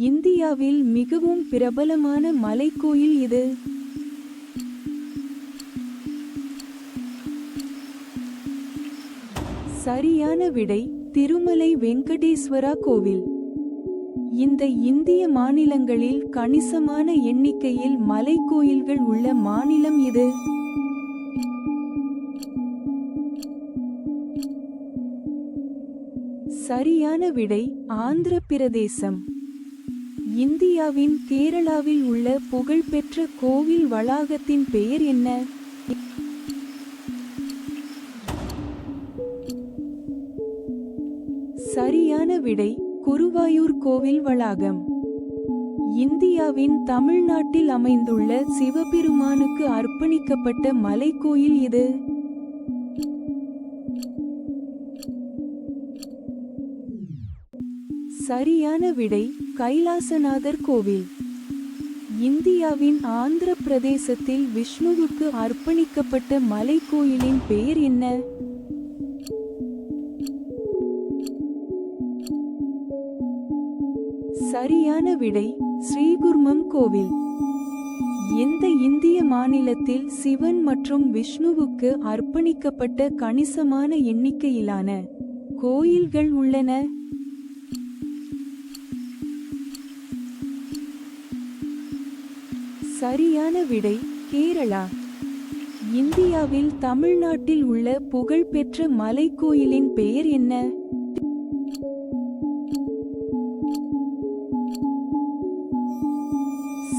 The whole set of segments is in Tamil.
இந்தியாவில் மிகவும் பிரபலமான மலைக்கோயில் இது. சரியான விடை திருமலை வெங்கடேஸ்வரா கோவில். இந்த இந்திய மாநிலங்களில் கணிசமான எண்ணிக்கையில் மலைக்கோயில்கள் உள்ள மாநிலம் இது. சரியான விடை ஆந்திர பிரதேசம். இந்தியாவின் கேரளாவில் உள்ள புகழ்பெற்ற கோவில் வளாகத்தின் பெயர் என்ன? சரியான விடை குருவாயூர் கோவில் வளாகம். இந்தியாவின் தமிழ்நாட்டில் அமைந்துள்ள சிவபெருமானுக்கு அர்ப்பணிக்கப்பட்ட மலைக்கோயில் இது. சரியான விடை கைலாசநாதர் கோவில். இந்தியாவின் ஆந்திர பிரதேசத்தில் விஷ்ணுவுக்கு அர்ப்பணிக்கப்பட்ட மலைக்கோயிலின் பெயர் என்ன? சரியான விடை ஸ்ரீகுர்மம் கோவில். எந்த இந்திய மாநிலத்தில் சிவன் மற்றும் விஷ்ணுவுக்கு அர்ப்பணிக்கப்பட்ட கணிசமான எண்ணிக்கையிலான கோயில்கள் உள்ளன? சரியான விடை கேரளா. இந்தியாவில் தமிழ்நாட்டில் உள்ள புகழ்பெற்ற மலைக்கோயிலின் பெயர் என்ன?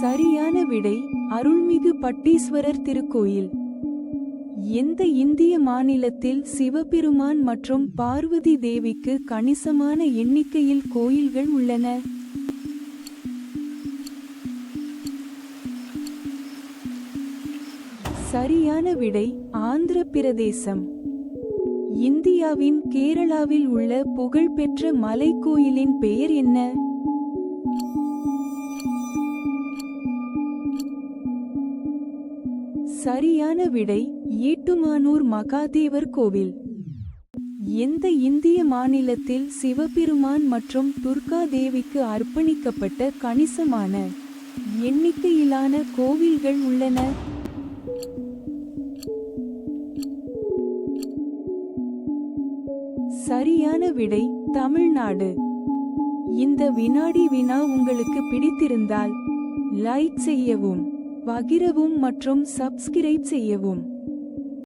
சரியான விடை அருள்மிகு பட்டீஸ்வரர் திருக்கோயில். எந்த இந்திய மாநிலத்தில் சிவபெருமான் மற்றும் பார்வதி தேவிக்கு கணிசமான எண்ணிக்கையில் கோயில்கள் உள்ளன? சரியான விடை ஆந்திர பிரதேசம். இந்தியாவின் கேரளாவில் உள்ள புகழ்பெற்ற மலைக்கோயிலின் பெயர் என்ன? சரியான விடை ஏட்டுமானூர் மகாதேவர் கோவில். எந்த இந்திய மாநிலத்தில் சிவபெருமான் மற்றும் துர்கா தேவிக்கு அர்ப்பணிக்கப்பட்ட கணிசமான எண்ணிக்கையிலான கோவில்கள் உள்ளன? சரியான விடை தமிழ்நாடு. இந்த வினாடி வினா உங்களுக்கு பிடித்திருந்தால் லைக் செய்யவும், பகிரவும் மற்றும் சப்ஸ்கிரைப் செய்யவும்.